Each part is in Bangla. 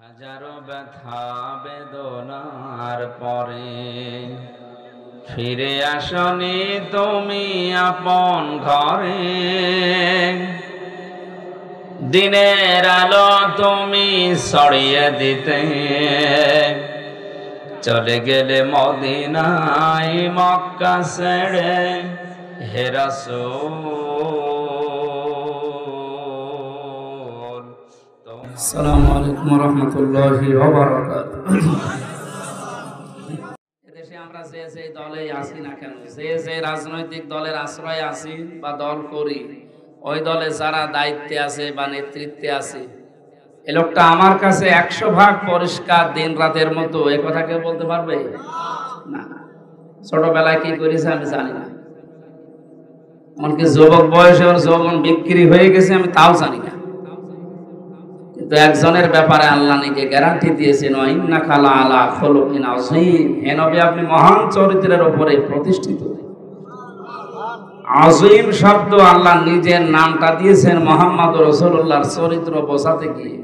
হাজারো ব্যথা বেদনার পরে ফিরে আসনি তুমি আপন ঘরে। দিনের আলো তুমি ছড়িয়ে দিতে চলে গেলে মদিনায় মক্কা ছেড়ে হে রাসূল। আসসালামু আলাইকুম ওয়া রাহমাতুল্লাহি ওয়া বারাকাতুহু। এদেশে আমরা যে দলে আছি না কেন, যে রাজনৈতিক দলের আশ্রয় আছি বা দল করি, ওই দলে যারা দায়িত্বে আছে বা নেতৃত্বে আছে, এ লোকটা আমার কাছে 100 ভাগ পরিষ্কার দিন রাতের মতো, এ কথা কেউ বলতে পারবে না। ছোটবেলায় কি করেছে আমি জানি না, এমনকি যুবক বয়সে ওর যৌবন বিক্রি হয়ে গেছে আমি তাও জানি না। কিন্তু একজনের ব্যাপারে আল্লাহ নিজে গ্যারান্টি দিয়েছেন, ইন্নাকা লাআলা খুলুকিন আযীম, হে নবী আপনি মহান চরিত্রের উপরে প্রতিষ্ঠিত। আযীম শব্দ আল্লাহ নিজের নামটা দিয়েছেন মুহাম্মদ রাসূলুল্লাহর চরিত্র বোঝাতে গিয়ে।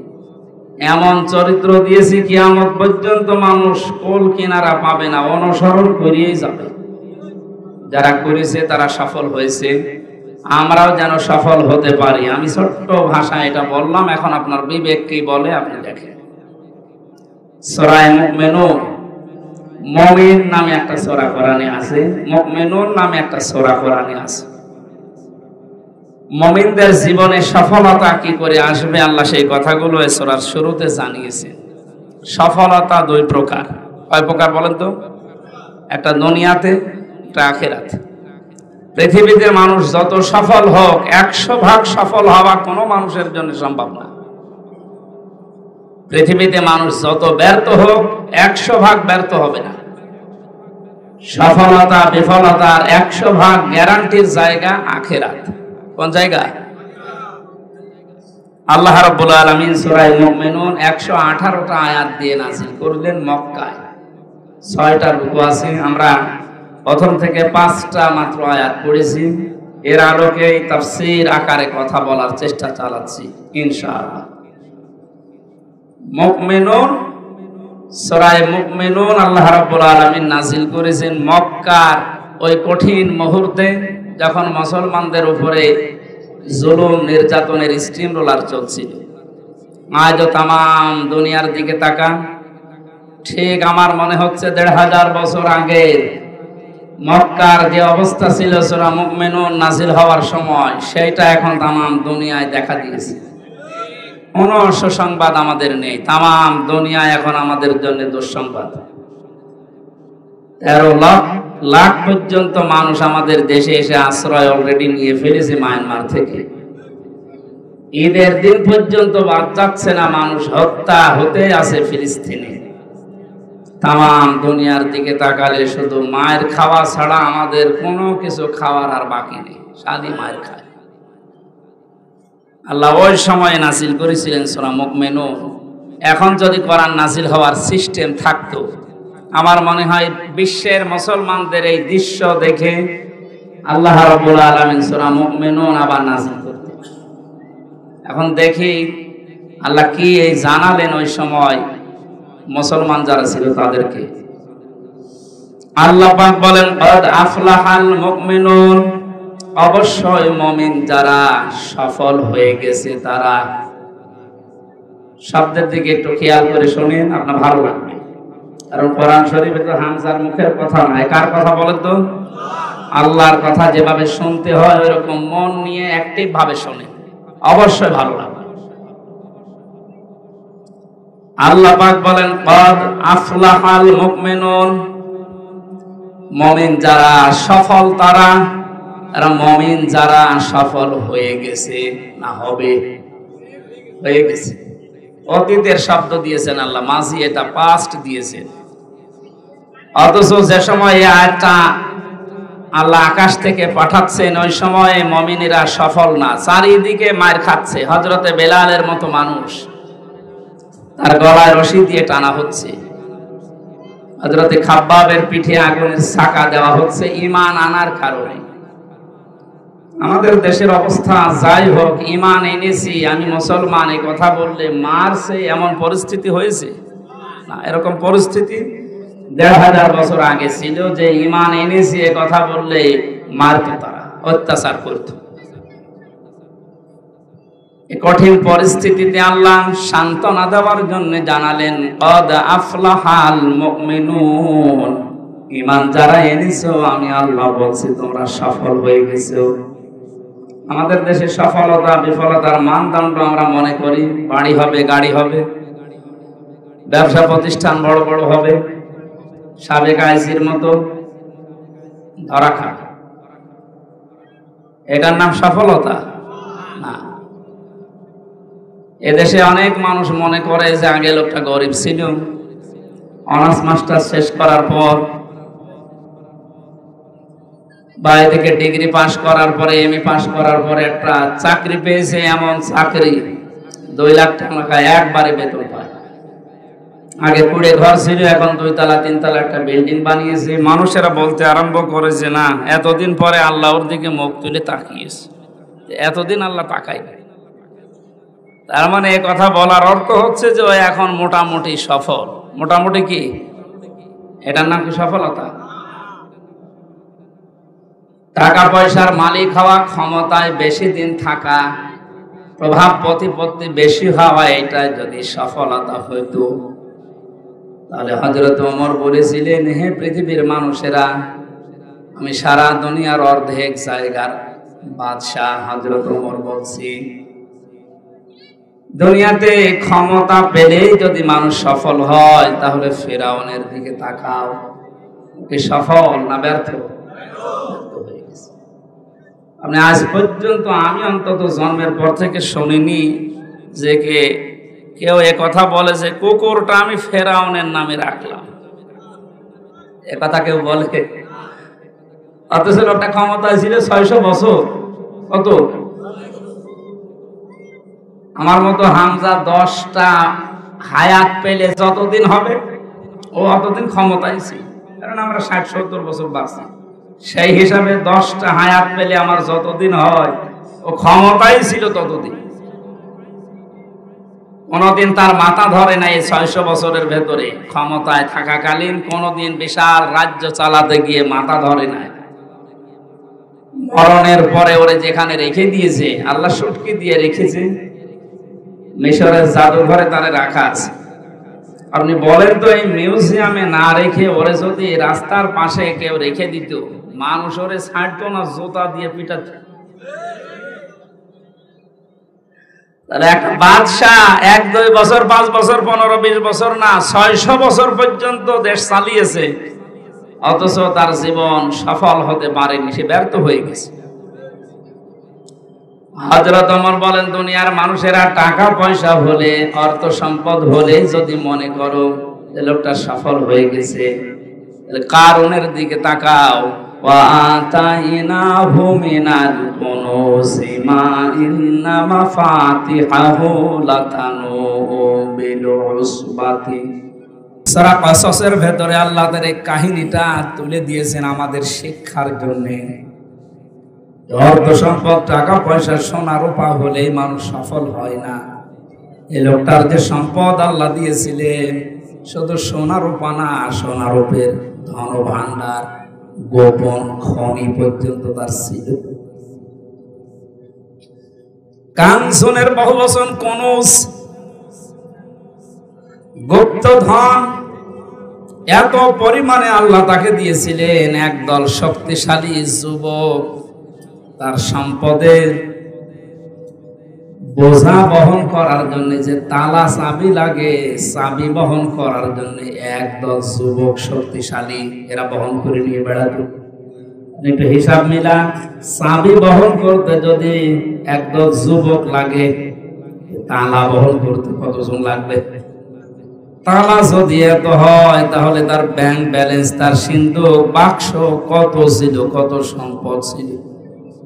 এমন চরিত্র দিয়েছি কিয়ামত পর্যন্ত মানুষ কোল কিনারা পাবে না, অনুসরণ করিয়েই যাবে। যারা করেছে তারা সফল হয়েছে, আমরাও যেন সফল হতে পারি। আমি ছোট্ট ভাষায় এটা বললাম, এখন আপনার বিবেক কি বলে আপনি দেখেন। সূরা মুমিনুন, মুমিন নামে একটা সূরা কোরআনে আছে, মুমিনুন নামে একটা সূরা কোরআনে আছে। মুমিনদের জীবনে সফলতা কি করে আসবে আল্লাহ সেই কথাগুলো এই সূরার শুরুতে জানিয়েছেন। সফলতা দুই প্রকার। কয় প্রকার বলেন তো? একটা দুনিয়াতে, একটা আখিরাতে। পৃথিবীতে মানুষ যত সফল হোক, 100 ভাগ সফল হওয়া কোনো মানুষের জন্য সম্ভব না। পৃথিবীতে মানুষ যত ব্যর্থ হোক, 100 ভাগ ব্যর্থ হবে না। সফলতা বিফলতার 100 ভাগ গ্যারান্টির জায়গা আখিরাত। কোন জায়গা? আল্লাহ রাব্বুল আলামিন সূরা মুমিনুন 118টা আয়াত দিয়ে নাযিল করলেন মক্কায়। 6টা রুকু আছে, আমরা প্রথম থেকে 5টা মাত্র আয়াত পড়েছি। এর আলোকে তাফসীর আকারে কথা বলার চেষ্টা চালাচ্ছি ইনশাআল্লাহ। মুমিনুন, সূরা মুমিনুন আল্লাহ রাব্বুল আলামিন নাযিল করেছেন মক্কার ওই কঠিন মুহূর্তে, যখন মুসলমানদের উপরে জুলুম নির্যাতনের স্টিম রোলার চলছিল। আজও তামাম দুনিয়ার দিকে তাকান, ঠিক আমার মনে হচ্ছে 1500 বছর আগে মক্কার যে অবস্থা ছিল সূরা মুমিনুন নাযিল হওয়ার সময়, সেটা এখন তামাম দুনিয়ায় দেখা দিয়েছে। কোনো সুসংবাদ আমাদের নেই, তামাম দুনিয়ায় এখন আমাদের জন্য দুঃসংবাদ। 13 লাখ পর্যন্ত মানুষ আমাদের দেশে এসে আশ্রয় অলরেডি নিয়ে ফেলেছে মায়ানমার থেকে। ঈদের দিন পর্যন্ত বাদ যাচ্ছে না, মানুষ হত্যা হতে আছে ফিলিস্তিনে। তামাম দুনিয়ার দিকে তাকালে শুধু মায়ের খাওয়া ছাড়া আমাদের কোনো কিছু খাওয়ার আর বাকি নেই, সাদি মায়ের খায়। আল্লাহ ওই সময় নাযিল করেছিলেন সূরা মুমিনুন। এখন যদি কোরআন নাযিল হওয়ার সিস্টেম থাকতো, আমার মনে হয় বিশ্বের মুসলমানদের এই দৃশ্য দেখে আল্লাহ রাব্বুল আলামিন সূরা মুমিনুন আবার নাযিল করতেন। এখন দেখি আল্লাহ কি এই জানালেন ওই সময় মুসলমান যারা ছিল তাদেরকে। আল্লাহ পাক বলেন, কদ আফলাহাল মুমিনুন, অবশ্যই মুমিন যারা সফল হয়ে গেছে তারা। শব্দের দিকে একটু খেয়াল করে শুনেন, আপনার ভালো লাগবে। কারণ কোরআন শরীফে তো হামজার মুখের কথা নয়, কার কথা বলেন তো? আল্লাহর কথা যেভাবে শুনতে হয় ওইরকম মন নিয়ে অ্যাক্টিভ ভাবে শুনেন, অবশ্যই ভালো লাগবে। আল্লাহ পাক বলেন, কদ আফলাহাল মুমিনুন, মুমিন যারা সফল তারা। আর মুমিন যারা সফল হয়ে গেছে, না হবে, হয়ে গেছে। অতীতের শব্দ দিয়েছেন আল্লাহ, মাঝি এটা পাস্ট দিয়েছেন। অথচ যে সময় এই আয়াতটা আল্লাহ আকাশ থেকে পাঠাচ্ছেন, ওই সময়ে মুমিনেরা সফল না, চারিদিকে মার খাচ্ছে। হযরতে বেলালের মতো মানুষ, তার গলায় রশি দিয়ে টানা হচ্ছে। হযরতে খাব্বাবের পিঠে আগুনের ছাকা দেওয়া হচ্ছে ঈমান আনার কারণে। আমাদের দেশের অবস্থা যাই হোক, ঈমান এনেছি আমি মুসলমান এই কথা বললে মারছে এমন পরিস্থিতি হয়েছে না। এরকম পরিস্থিতি ১৫০০ বছর আগে ছিল যে ঈমান এনেছি এ কথা বললে মারতো, তারা অত্যাচার করত। এই কঠিন পরিস্থিতিতে আল্লাহ সান্ত্বনা দেওয়ার জন্য জানালেন, কদ আফলাহাল মুমিনুন, ঈমান যারা এনেছো আমি আল্লাহ বলছি তোমরা সফল হয়ে গেছো। আমাদের দেশে সফলতা বিফলতার মানদণ্ড আমরা মনে করি বাড়ি হবে, গাড়ি হবে, ব্যবসা প্রতিষ্ঠান বড় বড় হবে, সাবেক আইসির মতো ধরা খাবে, এটার নাম সফলতা না। এদেশে অনেক মানুষ মনে করে যে আগে লোকটা গরিব ছিল, অনার্স মাস্টার শেষ করার পর বা এদিকে ডিগ্রি পাস করার পরে এমএ পাস করার পরে একটা চাকরি পেয়েছে, এমন চাকরি 2 লাখ টাকা একবারে বেতন পায়। আগে কুড়ে ঘর ছিল, এখন 2 তলা 3 তলা একটা বিল্ডিং বানিয়েছে। মানুষেরা বলতে আরম্ভ করে যে না, এতদিন পরে আল্লাহ ওর দিকে মুখ তুলে তাকিয়েছে, এতদিন আল্লাহ তাকাই। তার মানে এই কথা বলার অর্থ হচ্ছে যে ও এখন মোটামুটি সফল। মোটামুটি কি, এটার নাম কি সফলতা? টাকা পয়সার মালিক হওয়া, ক্ষমতায় বেশি দিন থাকা, প্রভাব প্রতিপত্তি বেশি হওয়া, এটা যদি সফলতা হইতো তাহলে হযরত ওমর বলেছিলেন, হে পৃথিবীর মানুষেরা, আমি সারা দুনিয়ার অর্ধেক জায়গার বাদশাহ। হযরত ওমর বলছি, দুনিয়াতে ক্ষমতা পেলেই যদি মানুষ সফল হয় তাহলে ফেরাউনের দিকে তাকাও, কি সফল না ব্যর্থ? আপনি আজ পর্যন্ত, আমি অন্তত জন্মের পর থেকে শুনিনি যে কেউ এ কথা বলে যে কুকুরটা আমি ফেরাউনের নামে রাখলাম। এ কথা কেউ বলে? অথচ লোকটা ক্ষমতায় ছিল 600 বছর। কত? আমার মতো হামজা 10টা হায়াত পেলে যতদিন হবে ও অতদিন ক্ষমতায় ছিল, কারণ আমরা 60-70 বছর বাঁচি। সেই হিসাবে 10টা হায়াত পেলে আমার যতদিন হয় ও ক্ষমতায় ছিল ততদিন। কোনদিন তার মাথা ধরে নাই 600 বছরের ভেতরে ক্ষমতায় থাকাকালীন, কোনদিন বিশাল রাজ্য চালাতে গিয়ে মাথা ধরে নাই। মরণের পরে ওরে যেখানে রেখে দিয়েছে আল্লাহ সুটকি দিয়ে রেখেছে, মিশরের জাদুঘরে তারে রাখা আছে। আপনি বলেন তো, এই মিউজিয়ামে না রেখে ওরে যদি রাস্তার পাশে কেউ রেখে দিত, মানুষ ওরে ছাড়তো না, জুতা দিয়ে পিটাত। তাহলে একটা বাদশাহ 1-2 বছর, 5 বছর, 15-20 বছর না, 600 বছর পর্যন্ত দেশ চালিয়েছে, অথচ তার জীবন সফল হতে পারেনি, সে ব্যর্থ হয়ে গেছে। হযরত ওমর বলেন, দুনিয়ার মানুষেরা টাকা পয়সা হলে, অর্থ সম্পদ হলে যদি মনে করো যে লোকটা সফল হয়ে গেছে, কারুনের দিকে তাকাও। ওয়া আতাইনাহু মিনাল কুনুজি মা ইন্না মাফাতিহাহু লাতানু বিল উসবাতি। সূরা কাসাসের ভেতরে আল্লাহ তার এই কাহিনীটা তুলে দিয়েছেন আমাদের শিক্ষার জন্য। অর্থ সম্পদ, টাকা পয়সা, সোনা রূপা হলেই মানুষ সফল হয় না। এই লোকটার যে সম্পদ আল্লাহ দিয়েছিলেন, শুধু সোনা রূপা না, সোনা রূপের ধন ভান্ডার, গোপন খনি পর্যন্ত তার ছিল। কানসুনের বহুবচন কুনুজ, গুপ্ত ধন, এত পরিমাণে আল্লাহ তাকে দিয়েছিলেন। একদল শক্তিশালী যুবক তার সম্পদের বোঝা বহন করার জন্য, যে তালা চাবি লাগে, চাবি বহন করার জন্য একদল যুবক শক্তিশালী, এরা বহন করে নিয়ে বেড়াতো। একটু হিসাব মিলা, চাবি বহন করতে যদি একদল যুবক লাগে, তালা বহন করতে কতজন লাগবে? তালা যদি এত হয় তাহলে তার ব্যাংক ব্যালেন্স, তার সিন্ধুক বাক্স কত ছিল, কত সম্পদ ছিল,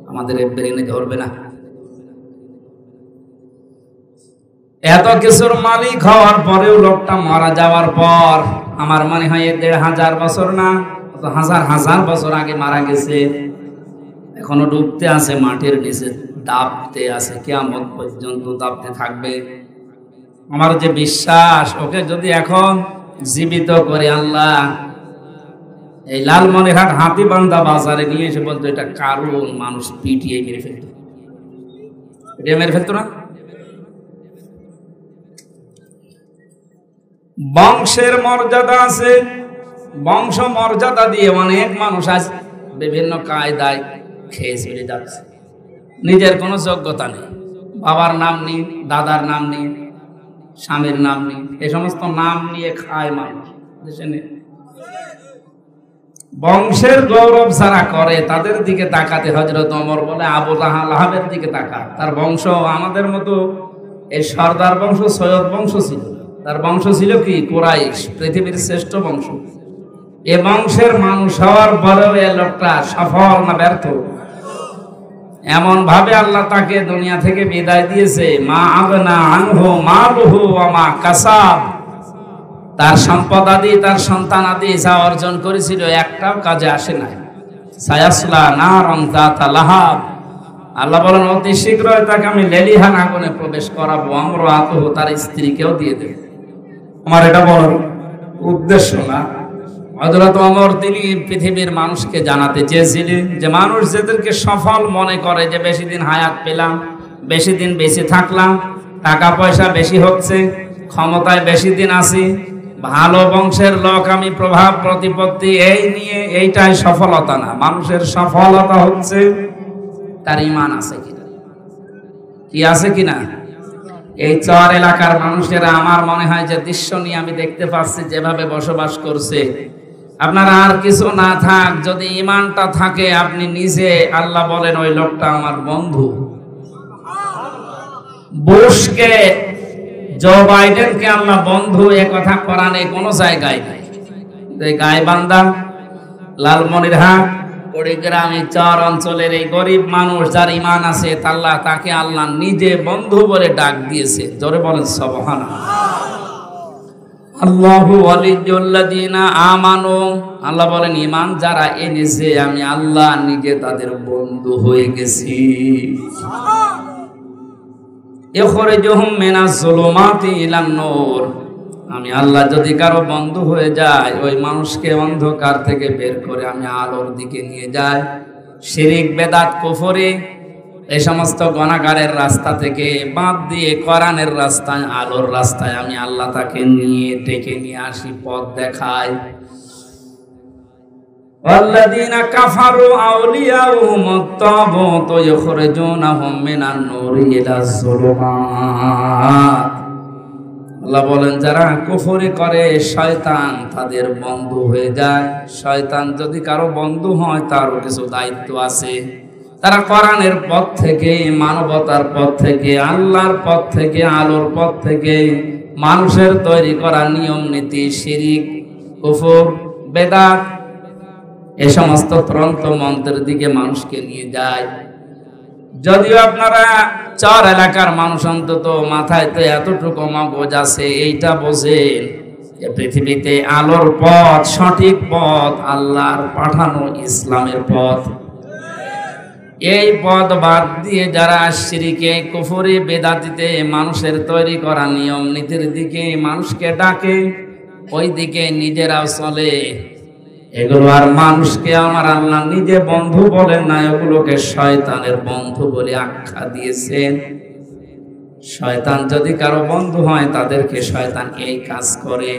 আমাদের ব্রেনে ধরবে না। এত কিছুর মালিক হওয়ার পরেও লোকটা মারা যাওয়ার পর, আমার মনে হয় 1500 বছর না, হাজার হাজার বছর আগে মারা গেছে। এখনো ডুবতে আছে মাটির নিচে, দাবতে আছে, কিয়ামত পর্যন্ত দাবতে থাকবে। আমার যে বিশ্বাস, ওকে যদি এখন জীবিত করে আল্লাহ এই লালমনিরহাট হাতিবান্ধা বাজারে নিয়ে এসে বলতো এটা কারণ, মানুষ পিটিয়ে মেরে ফেলতো, পিটিয়ে মেরে ফেলতো না? বংশের মর্যাদা আছে, বংশ মর্যাদা দিয়ে অনেক মানুষ আজ বিভিন্ন কায়দায় খেয়ে চলে যাচ্ছে। নিজের কোনো যোগ্যতা নেই, বাবার নাম নেই, দাদার নাম নেই, স্বামীর নাম নেই, এই সমস্ত নাম নিয়ে খায় মানুষ দেশে নেই। বংশের গৌরব যারা করে তাদের দিকে তাকাতে হযরত ওমর বলে আবু লাহাবের দিকে তাকা, তার বংশ আমাদের মতো এই সর্দার বংশ, সৈয়দ বংশ ছিল, তার বংশ ছিল কি কুরাইশ, পৃথিবীর শ্রেষ্ঠ বংশ। এ বংশের মানুষ হওয়ার পরেও এ লোকটা সফল না ব্যর্থ? এমন ভাবে আল্লাহ তাকে দুনিয়া থেকে বিদায় দিয়েছে, মা আগনা আনহু মালুহু ওয়া মা কাসাব। তার সম্পদ আদি, তার সন্তান আদি যা অর্জন করেছিল একটাও কাজে আসে নাই। সায়াসলা নারান যাতা লাহাব, আল্লাহ বলেন অতি শীঘ্রই তাকে আমি লেলিহান আগুনে প্রবেশ করাবো, আমরাতুহু, তার স্ত্রীকেও দিয়ে দেব। আমার এটা বলার উদ্দেশ্য না, হযরত ওমর তিনি পৃথিবীর মানুষকে জানাতে চেয়েছিলেন যে মানুষ যাদেরকে সফল মনে করে, যে বেশি দিন হায়াত পেলাম, বেশি দিন বেঁচে থাকলাম, টাকা পয়সা বেশি হচ্ছে, ক্ষমতায় বেশি দিন আছি, ভালো বংশের লোক আমি, প্রভাব প্রতিপত্তি এই নিয়ে, এইটাই সফলতা না। মানুষের সফলতা হচ্ছে তার ঈমান আছে কিনা, কি আছে কিনা। এই চর এলাকার মানুষেরা আমার মনে হয় যে দৃশ্য নিয়ে আমি দেখতে পাচ্ছি যেভাবে বসবাস করছে, আপনার আর কিছু না থাক, যদি ঈমানটা থাকে আপনি নিজে, আল্লাহ বলেন ওই লোকটা আমার বন্ধু। বুশকে, জো বাইডেনকে আল্লাহ বন্ধু, এ কথা কোরআনে কোনো জায়গায় নাই। গাইবান্ধা, লালমনিরহাট, কুড়িগ্রাম, চর অঞ্চলের এই গরিব মানুষ যার ঈমান আছে, তাকে আল্লাহ নিজে বন্ধু বলে ডাক দিয়েছে। জোরে বলেন সুবহানাল্লাহ। আল্লাহু ওয়ালিয়ুল্লাযিনা আমানু, আল্লাহ বলেন ঈমান যারা এনেছে আমি আল্লাহ নিজে তাদের বন্ধু হয়ে গেছি। ইখরিজুহুম মিনাজ যুলুমাতি ইলান নূর, আমি আল্লাহ যদি কারো বন্ধু হয়ে যায়, ওই মানুষকে অন্ধকার থেকে বের করে আমি আলোর দিকে নিয়ে যাই। শিরিক, বেদাত, কুফরি এই সমস্ত গুনাহগারের রাস্তা থেকে বাদ দিয়ে কোরআনের রাস্তায়, আলোর রাস্তায় আমি আল্লাহ তাকে নিয়ে ডেকে নিয়ে আসি, পথ দেখাই। ওয়াল্লাযীনা কাফারু আউলিয়াউহুমুত তাগুত ইখরিজুনাহুম মিনান নূরি ইলাজ যুলুমাত, আল্লাহ বলেন যারা কুফরি করে শয়তান তাদের বন্ধু হয়ে যায়। শয়তান যদি কারো বন্ধু হয় তারও কিছু দায়িত্ব আছে। তারা কোরআনের পথ থেকে, মানবতার পথ থেকে, আল্লাহর পথ থেকে, আলোর পথ থেকে মানুষের তৈরি করা নিয়ম নীতি, শিরিক, কুফর, বেদাত এই সমস্ত তন্ত্র মন্ত্রের দিকে মানুষকে নিয়ে যায়। যদিও আপনারা চর এলাকার মানুষ অন্তত মাথায় তো এতটুকু মগজ আছে, এইটা বোঝেন যে পৃথিবীতে আলোর পথ, সঠিক পথ আল্লাহর পাঠানো ইসলামের পথ। এই পথ বাদ দিয়ে যারা শিরকে, কুফরি, বেদাতিতে মানুষের তৈরি করা নিয়ম নীতির দিকে মানুষকে ডাকে, ওই দিকে নিজেরাও চলে, এগুলো আর মানুষকে আমার আল্লাহ নিজে বন্ধু বলেন না, এগুলোকে শয়তানের বন্ধু বলে আখ্যা দিয়েছেন। শয়তান যদি কারো বন্ধু হয় তাদেরকে শয়তান এই কাজ করে।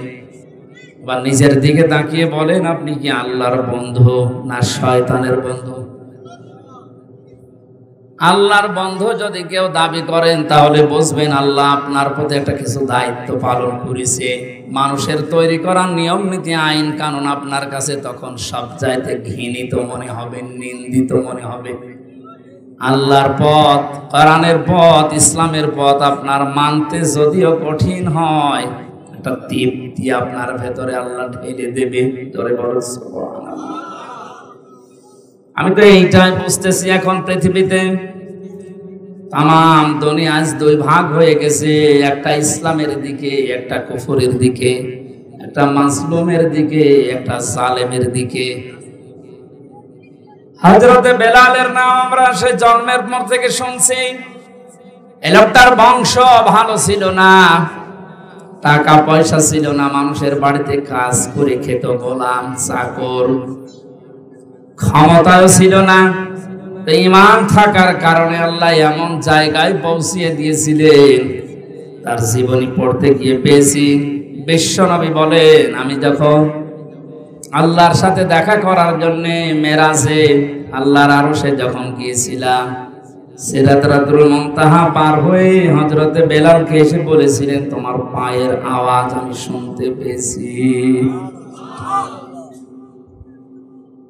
বা নিজের দিকে তাকিয়ে বলেন আপনি কি আল্লাহর বন্ধু না শয়তানের বন্ধু? আল্লাহর বন্ধু যদি কেউ দাবি করেন তাহলে বুঝবেন আল্লাহ আপনার প্রতি একটা কিছু দায়িত্ব পালন করেছে। মানুষের তৈরি করা নিয়ম নীতি, আইন কানুন আপনার কাছে তখন সব চাইতে ঘৃণিত মনে হবে, নিন্দিত মনে হবে। আল্লাহর পথ, কোরআনের পথ, ইসলামের পথ আপনার মানতে যদিও কঠিন হয়, একটা তৃপ্তি আপনার ভেতরে আল্লাহ ঢেলে দেবে। ধরে বলো সুবহানাল্লাহ। আমি তো এইটাই বুঝতেছি এখন পৃথিবীতে তাম দুনিয়া আজ দুই ভাগ হয়ে গেছে, একটা ইসলামের দিকে, একটা কুফরের দিকে, একটা মাজলুমের দিকে, একটা জালেমের দিকে। হযরতে বেলালের নাম আমরা সে জন্মের পর থেকে শুনছি। এই লোকটার বংশ ভালো ছিল না, টাকা পয়সা ছিল না, মানুষের বাড়িতে কাজ করে খেত, গোলাম চাকর, ক্ষমতাও ছিল না। ঈমান থাকার কারণে আল্লাহ এমন জায়গায় পৌঁছিয়ে দিয়েছিলেন, তার জীবনী পড়তে গিয়ে পেয়েছি। বিশ্বনবী বলেন, আমি যখন আল্লাহর সাথে দেখা করার জন্য মেরাজে আল্লাহর আরশে যখন গিয়েছিলাম, সিদরাতুল মুনতাহা পার হয়ে হযরতে বেলালকে এসে বলেছিলেন, তোমার পায়ের আওয়াজ আমি শুনতে পেয়েছি।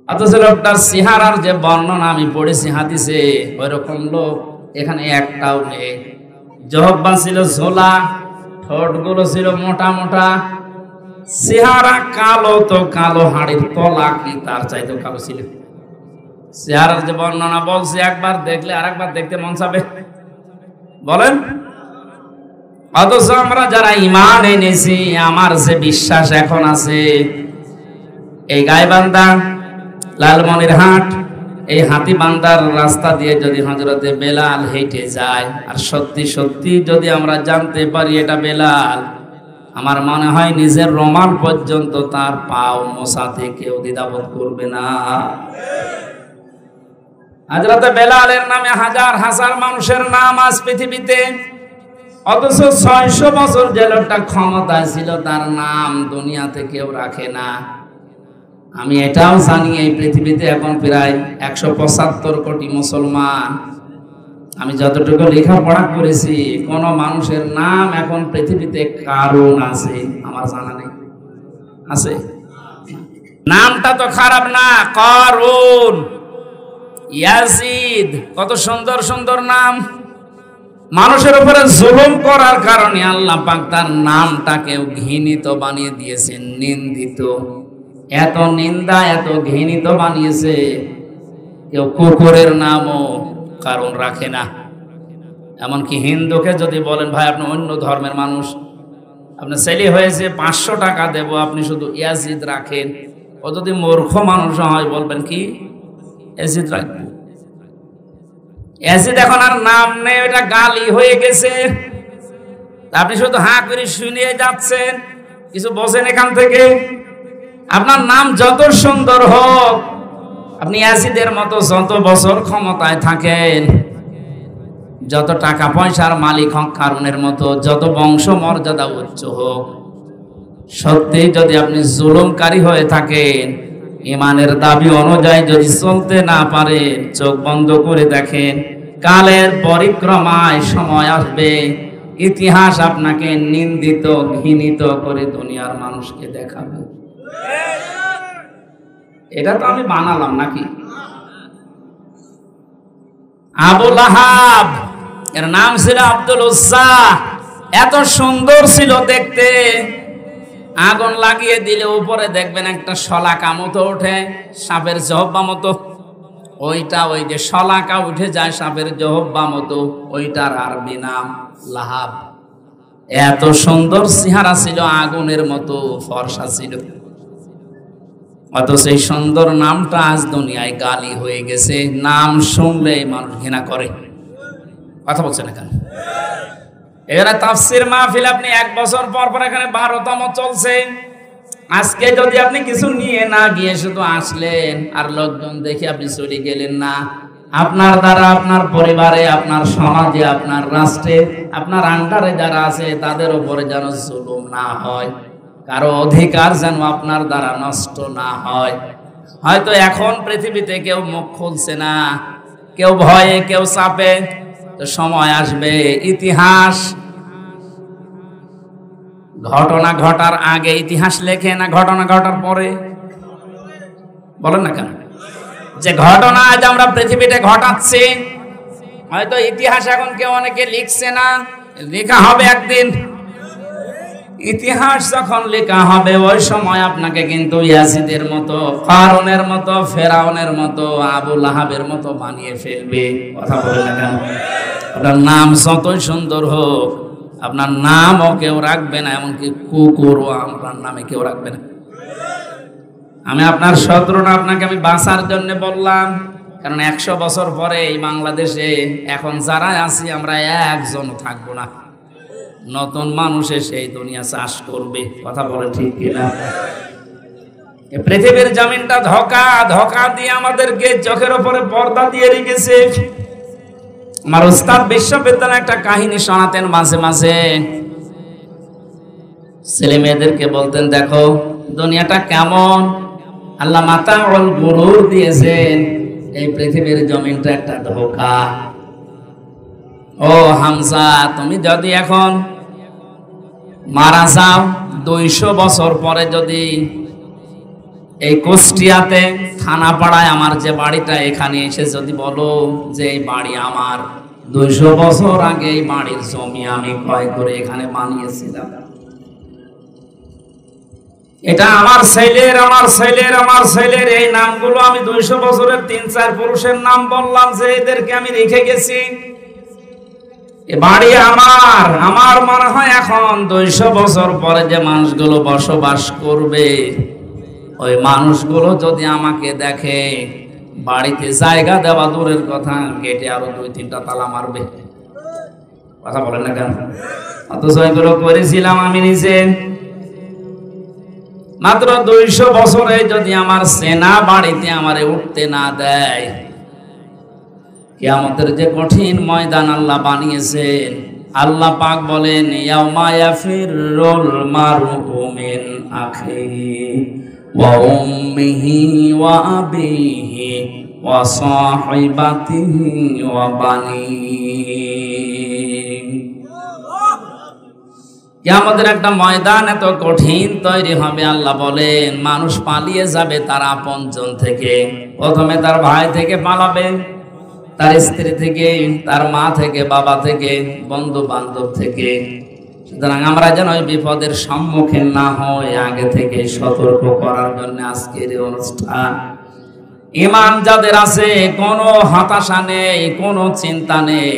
অথচ লোকটার চেহারার যে বর্ণনা আমি পড়েছি হাদিসে, ওইরকম লোক এখানে একটাও নেই। জহব্বা ছিল ঝোলা, ঠোঁটগুলো ছিল মোটা মোটা, চেহারা কালো তো কালো, হাড়ির তলা কি তার চাইতে কালো ছিল। চেহারার যে বর্ণনা বলছি, একবার দেখলে আরেকবার দেখতে মন চাবে, বলেন? অথচ আমরা যারা ঈমান এনেছি, আমার যে বিশ্বাস এখন আছে, এই গাইবান্ধা লালমনিরহাট এই হাতিবান্ধার রাস্তা দিয়ে যদি হযরতে বেলাল হেঁটে যায়, আর সত্যি সত্যি যদি আমরা জানতে পারি এটা বেলাল, আমার মনে হয় নিজের রোমাল পর্যন্ত তার পাও মোছাতে কেউ দ্বিধাবোধ করবে না। হযরতে বেলালের নামে হাজার হাজার মানুষের নাম আজ পৃথিবীতে, অথচ 600 বছর যে লোকটা ক্ষমতায় ছিল তার নাম দুনিয়াতে কেউ রাখে না। আমি এটাও জানি এই পৃথিবীতে এখন প্রায় 175 কোটি মুসলমান। আমি যতটুকু লেখাপড়া করেছি, কোন মানুষের নাম এখন পৃথিবীতে কারণ আছে আমার জানা নেই। আছে? নামটা তো খারাপ না, কারুন, ইয়াজিদ, কত সুন্দর সুন্দর নাম। মানুষের উপরে জুলুম করার কারণে আল্লাহ পাক তার নামটাকে ঘৃণিত বানিয়ে দিয়েছেন, নিন্দিত। এত নিন্দা, এত ঘৃণিত বানিয়েছে, কেউ কুকুরের নামও কারণ রাখে না। এমনকি হিন্দুকে যদি বলেন, ভাই আপনি অন্য ধর্মের মানুষ, আপনার ছেলে হয়েছে 500 টাকা দেব, আপনি শুধু ইয়াজিদ রাখেন, ও যদি মূর্খ মানুষ হয় বলবেন কি ইয়াজিদ রাখবো। ইয়াজিদ এখন আর নাম নেই, এটা গালি হয়ে গেছে। আপনি শুধু হাঁ করে শুনিয়ে যাচ্ছেন, কিছু বোঝেন এখান থেকে। আপনার নাম যত সুন্দর হোক, আপনি ইয়াজিদের মতো যত বছর ক্ষমতায় থাকেন, যত টাকা পয়সার মালিক হক কারণের মতো, যত বংশ মর্যাদা উচ্চ হোক, সত্যি যদি আপনি জুলুমকারী হয়ে থাকেন, ঈমানের দাবি অনুযায়ী যদি চলতে না পারেন, চোখ বন্ধ করে দেখেন, কালের পরিক্রমায় সময় আসবে, ইতিহাস আপনাকে নিন্দিত ঘৃণিত করে দুনিয়ার মানুষকে দেখাবে। এটা তো আমি বানালাম নাকি? আবু লাহাব, এর নাম ছিল আব্দুল উজ্জা, এত সুন্দর ছিল দেখতে, আগুন লাগিয়ে দিলে উপরে দেখবেন একটা শলাকা মতো ওঠে, সাপের জহব্বা মতো, ওইটা ওই যে শলাকা উঠে যায় সাপের জহব্বা মতো, ওইটার আরবি নাম লাহাব। এত সুন্দর চেহারা ছিল, আগুনের মতো ফর্সা ছিল। অথচ সেই সুন্দর নামটা আজ দুনিয়ায় গালি হয়ে গেছে, নাম শুনলে মানুষ ঘৃণা করে। কথা বলছেন এখানে? এখানে তাফসীর মাহফিল আপনি 1 বছর পর পর এখানে 12তম চলছে। আজকে যদি আপনি কিছু নিয়ে না গিয়ে শুধু আসলেন আর লোকজন দেখে আপনি চলে গেলেন না, আপনার দ্বারা আপনার পরিবারে, আপনার সমাজে, আপনার রাষ্ট্রে, আপনার আন্ডারে যারা আছে তাদের উপরে যেন জুলুম না হয়, কারো অধিকার যেন আপনার দ্বারা নষ্ট না হয়। হয়তো এখন পৃথিবীতে কেউ মুখ খুলছে না, কেউ ভয়ে, কেউ চাপে, তো সময় আসবে, ইতিহাস ঘটনা ঘটার আগে ইতিহাস লেখে না ঘটনা ঘটার পরে? বলেন না কেন? যে ঘটনা আজ আমরা পৃথিবীতে ঘটাচ্ছি, হয়তো ইতিহাস এখন কেউ অনেকে লিখছে না, লেখা হবে একদিন। ইতিহাস যখন লেখা হবে, ওই সময় আপনাকে কিন্তু ইয়াজিদের মতো, কারুনের মতো, ফেরাউনের মতো, আবু লাহাবের মতো বানিয়ে ফেলবে। কথা বলে না কেন? আপনার নাম যতই সুন্দর হোক, আপনার নামও কেউ রাখবে না, এমনকি কুকুরও আপনার নামে কেউ রাখবে না। আমি আপনার শত্রু না, আপনাকে আমি বাঁচার জন্য বললাম। কারণ 100 বছর পরে এই বাংলাদেশে এখন যারা আছি আমরা একজন থাকবো না, নতুন মানুষ এসে এই দুনিয়া চাষ করবে। কথা বলে ঠিক কিনা? পৃথিবীর জমিনটা ধোঁকা ধোঁকা দিয়ে আমাদেরকে চোখের উপরে পর্দা দিয়ে রেখেছে। আমার উস্তাদ বিশ্ববিদ্যালয়ে একটা কাহিনী শোনাতেন মাঝে মাঝে, ছেলে মেয়েদেরকে বলতেন, দেখো দুনিয়াটা কেমন, আল্লাহ মাতাউল গুরুর দিয়েছেন, এই পৃথিবীর জমিনটা একটা ধোঁকা। ও হামজা, তুমি যদি এখন মারা যাও, 200 বছর পরে যদি এই কুষ্টিয়াতে থানাপাড়ায় আমার যে বাড়িটা, এখানে এসে যদি বলো যে এই বাড়ি আমার, 200 বছর আগে এই বাড়ির জমি আমি ক্রয় করে এখানে বানিয়েছিলাম, এটা আমার ছেলের আমার ছেলের আমার ছেলের, এই নামগুলো আমি 200 বছরের 3-4 পুরুষের নাম বললাম যে এদেরকে আমি রেখে গেছি, এ বাড়ি আমার। আমার মনে হয় এখন 200 বছর পরে যে মানুষগুলো বসবাস করবে, ওই মানুষগুলো যদি আমাকে দেখে, বাড়িতে জায়গা দেওয়া দূরের কথা, গেটে আরো 2-3টা তালা মারবে। কথা বলেন না কেন? অথচ এগুলো করেছিলাম আমি নিজে। মাত্র 200 বছরে যদি আমার সেনা বাড়িতে আমারে উঠতে না দেয়, কিয়ামতের যে কঠিন ময়দান আল্লাহ বানিয়েছেন, আল্লাহ পাক বলেন, ইয়াউমা ইয়াফিরুল মারউ মিন আখিহি ওয়া উম্মিহি ওয়া আবিহি ওয়া সাহিবাতিহি ওয়া বানিহি। কিয়ামতের একটা ময়দান এত কঠিন তৈরি হবে, আল্লাহ বলেন মানুষ পালিয়ে যাবে তার আপনজন থেকে। প্রথমে তার ভাই থেকে পালাবে, তার স্ত্রী থেকে, তার মা থেকে, বাবা থেকে, বন্ধু বান্ধব থেকে। সুতরাং আমরা যেন ওই বিপদের সম্মুখীন না হই, আগে থেকে সতর্ক করার জন্য আজকের এই অনুষ্ঠান। ঈমান যাদের আছে, কোনো হতাশা নেই, কোনো চিন্তা নেই।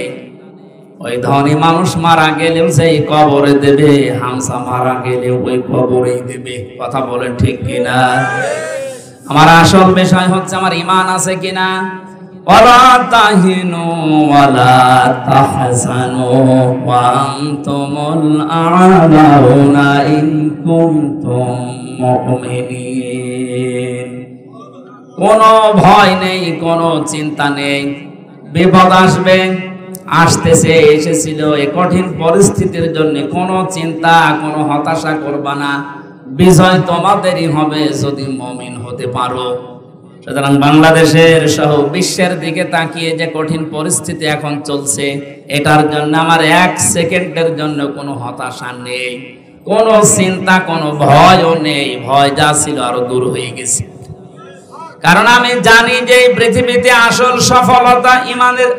ওই ধনী মানুষ মারা গেলেও সেই কবরে দেবে, হামসা মারা গেলেও ওই কবরেই দেবে। কথা বলেন ঠিক কিনা? আমার আসল বিষয় হচ্ছে আমার ঈমান আছে কিনা। ওয়ালা তাহিনু ওয়ালা তাহজানু ওয়া আনতুমুল আ'লাউনা ইন কুনতুম মুমিনিন। কোনো ভয় নেই, কোনো চিন্তা নেই। বিপদ আসবে, আসতেছে, এসেছিল। এই কঠিন পরিস্থিতির জন্য কোনো চিন্তা, কোনো হতাশা করবা না। বিজয় তোমাদেরই হবে যদি মুমিন হতে পারো। সুতরাং বাংলাদেশের সহ বিশ্বের দিকে তাকিয়ে যে কঠিন পরিস্থিতি এখন চলছে, এটার জন্য আমার 1 সেকেন্ডের জন্য কোনো হতাশা নেই, কোনো চিন্তা, কোনো ভয়ও নেই। ভয় যা ছিল আরো দূর হয়ে গেছে। কারণ আমি জানি যে এই পৃথিবীতে আসল সফলতা ঈমানের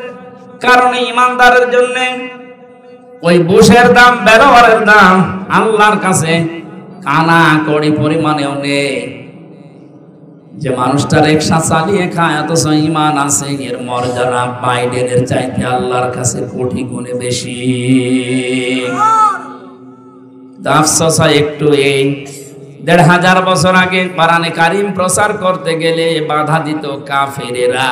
কারণে, ঈমানদারের জন্য। ওই বুশের দাম, বেরোয়ারের দাম আল্লাহর কাছে কানা কড়ি পরিমাণেও নেই। যে মানুষটা রিকশা চালিয়ে খায় অথচ ঈমান আছে, এর মর্যাদা বাইডেনের চাইতে আল্লাহর কাছে কোটি গুণে বেশি। আফসোস হয় একটু, এই 1500 বছর আগে কোরআনে কারীম প্রচার করতে গেলে বাধা দিত কাফেরেরা।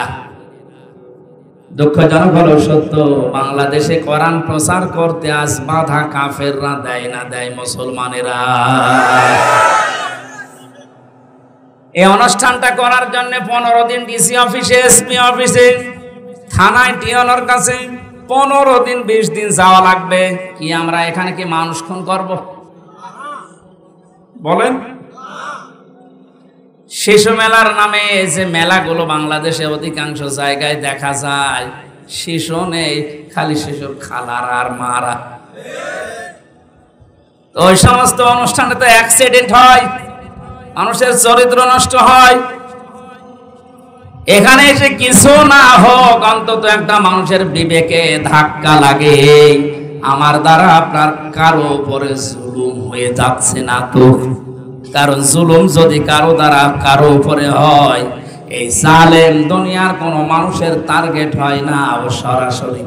দুঃখজনক হলো সত্য, বাংলাদেশে কোরআন প্রচার করতে আজ বাধা কাফেররা দেয় না, দেয় মুসলমানেরা। এই অনুষ্ঠানটা করার জন্য 15 দিন ডিসি অফিসে, এসপি অফিসে, থানায়, টিওনোর কাছে 15 দিন 20 দিন যাওয়া লাগবে। কি আমরা এখানে কি মানুষ খুন করব? বলেন। শিশু মেলার নামে যে মেলাগুলো বাংলাদেশে অধিকাংশ জায়গায় দেখা যায়, শিশু নেই, খালি শিশুর খালারা আর মারা। তো ওই সমস্ত অনুষ্ঠানে তো অ্যাক্সিডেন্ট হয়, মানুষের চরিত্র নষ্ট হয়। এখানে এসে কিছু না হোক, অন্তত একটা মানুষের বিবেকে ধাক্কা লাগে, আমার দ্বারা আপনার কারো উপরে জুলুম হয়ে যাচ্ছে না তো। কারণ জুলুম যদি কারো দ্বারা কারো উপরে হয়, এই জালেম দুনিয়ার কোনো মানুষের টার্গেট হয় না, ও সরাসরি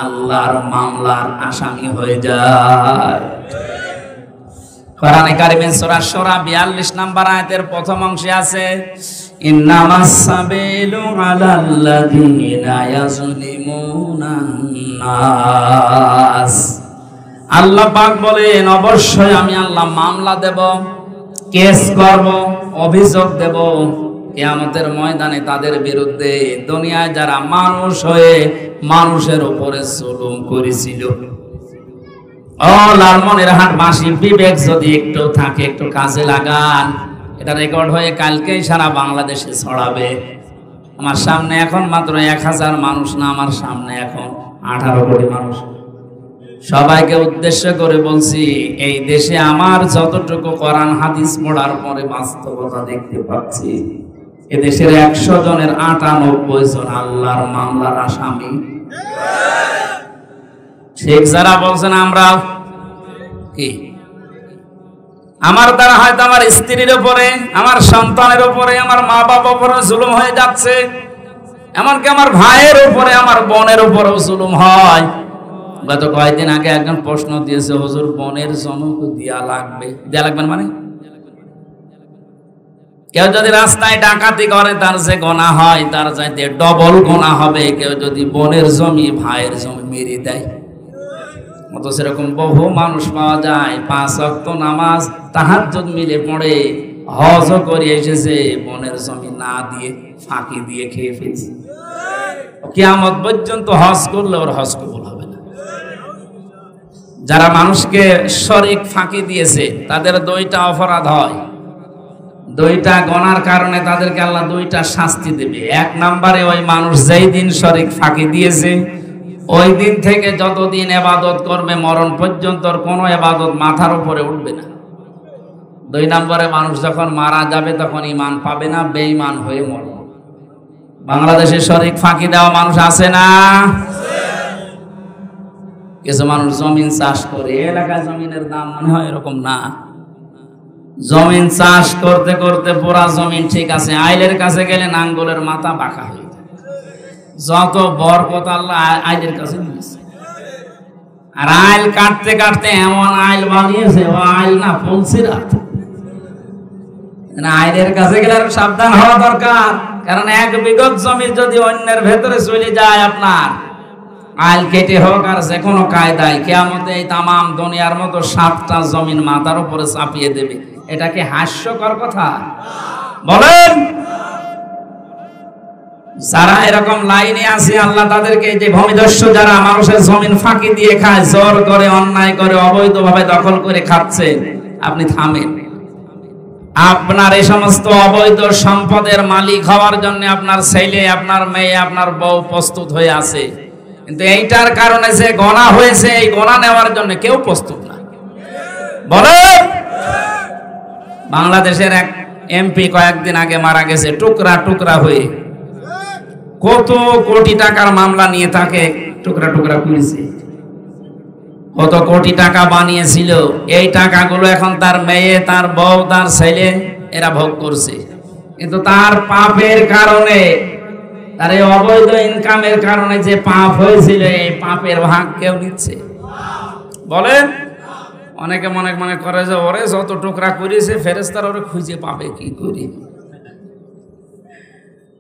আল্লাহর মামলার আসামি হয়ে যায়। কোরআনে কারিমে সূরা শূরা 42 নম্বর আয়াতের প্রথম অংশে আছে, ইন্নামাস সাবিলু আলাল্লাযীনা ইয়াজলিমুনান নাস। আল্লাহ পাক বলেন অবশ্যই আমি আল্লাহ মামলা দেব, কেস করব, অভিযোগ দেব কিয়ামতের ময়দানে তাদের বিরুদ্ধে, দুনিয়ায় যারা মানুষ হয়ে মানুষের উপরে জুলুম করেছিল। ও লালমনিরহাট বাসী, বিবেক যদি একটু থাকে একটু কাজে লাগান, এটা রেকর্ড হয়ে কালকেই সারা বাংলাদেশে ছড়াবে। আমার সামনে এখন মাত্র 1000 মানুষ না, আমার সামনে এখন 18 কোটি মানুষ। সবাইকে উদ্দেশ্য করে বলছি, এই দেশে আমার যতটুকু কোরআন হাদিস পড়ার পরে বাস্তবতা দেখতে পাচ্ছি, এ দেশের 100 জনের 98 জন আল্লাহর মামলার আসামি। ঠিক যারা বলছেন আমরা কি, আমার দ্বারা হয়তো আমার স্ত্রীর উপরে, আমার সন্তানের উপরে, আমার মা বাবার উপরে জুলুম হয়ে যাচ্ছে, এমনকি আমার ভাইয়ের উপরে, আমার বোনের উপরেও জুলুম হয়। গত কয়েকদিন আগে একজন প্রশ্ন দিয়েছে, হুজুর বোনের জনক দেয়া লাগবে মানে কেউ যদি রাস্তায় ডাকাতি করে তার যে গোনা হয় তার চাইতে ডবল গোনা হবে কেউ যদি বোনের জমি ভাইয়ের জমি মেরে দেয়। মতো সেরকম বহু মানুষ পাওয়া যায়, 5 ওয়াক্ত নামাজ তাহাজ্জুদ মিলে পড়ে, হজও করে এসেছে, বোনের জমি না দিয়ে ফাঁকি দিয়ে খেয়ে ফেলছে। কিয়ামত পর্যন্ত হজ করলে ওর হজ কবুল হবে না। যারা মানুষকে শরীক ফাঁকি দিয়েছে তাদের 2টা অপরাধ হয়, 2টা গোনার কারণে তাদেরকে আল্লাহ 2টা শাস্তি দেবে। 1 নম্বরে ওই মানুষ যেই দিন শরীক ফাঁকি দিয়েছে ওই দিন থেকে যতদিন ইবাদত করবে মরণ পর্যন্ত কোনো ইবাদত মাথার উপরে উঠবে না। 2 নম্বরে মানুষ যখন মারা যাবে তখন ঈমান পাবে না, বেঈমান হয়ে মরবে। বাংলাদেশে শরীক ফাঁকি দেওয়া মানুষ আছে না? কিছু মানুষ জমিন চাষ করে, এলাকায় জমিনের দাম মনে হয় এরকম না, জমিন চাষ করতে করতে পুরা জমিন ঠিক আছে, আইলের কাছে গেলে নাঙ্গলের মাথা বাঁকা হয়ে যায়। যত বরকত আল্লাহ আইলের কাছে দিয়েছে, আর আইল কাটতে কাটতে এমন আইল বানিয়েছে, ও আইল না ফুলসিরাত। আইলের কাছে গেলে আরো সাবধান হওয়া দরকার, কারণ 1 বিঘত জমি যদি অন্যের ভেতরে চলে যায় আপনার, আইল কেটে হোক আর যে কোনো কায়দায়, কিয়ামতে এই তামাম দুনিয়ার মতো 7টা জমিন মাথার উপরে চাপিয়ে দেবে। এটা কি হাস্যকর কথা? বলেন। যারা এরকম লাইনে আছে আল্লাহ তাদেরকে, যে ভূমিদস্যু যারা মানুষের জমিন ফাঁকি দিয়ে খায়, জোর করে, অন্যায় করে, অবৈধভাবে দখল করে খাচ্ছে, আপনি থামেন। আপনার এই সমস্ত অবৈধ সম্পদের মালিক হওয়ার জন্য আপনার ছেলে, আপনার মেয়ে, আপনার বউ প্রস্তুত হয়ে আছে, কিন্তু এইটার কারণে যে গোনা হয়েছে এই গোনা নেওয়ার জন্য কেউ প্রস্তুত না। বলেন। বাংলাদেশের এক এমপি কয়েকদিন আগে মারা গেছে, টুকরা টুকরা হয়ে। কত কোটি টাকার মামলা নিয়ে তাকে টুকরা টুকরা করেছে, কত কোটি টাকা বানিয়েছিল। এই টাকাগুলো এখন তার মেয়ে, তার বউ, তার ছেলে এরা ভোগ করছে, কিন্তু তার পাপের কারণে, তার এই অবৈধ ইনকামের কারণে যে পাপ হয়েছিল এই পাপের ভাগ কেউ নিচ্ছে? বলেন। অনেকে মনে করে যে ওরে যত টুকরা করেছে ফেরেশতারা ওরে খুঁজে পাবে কি করে,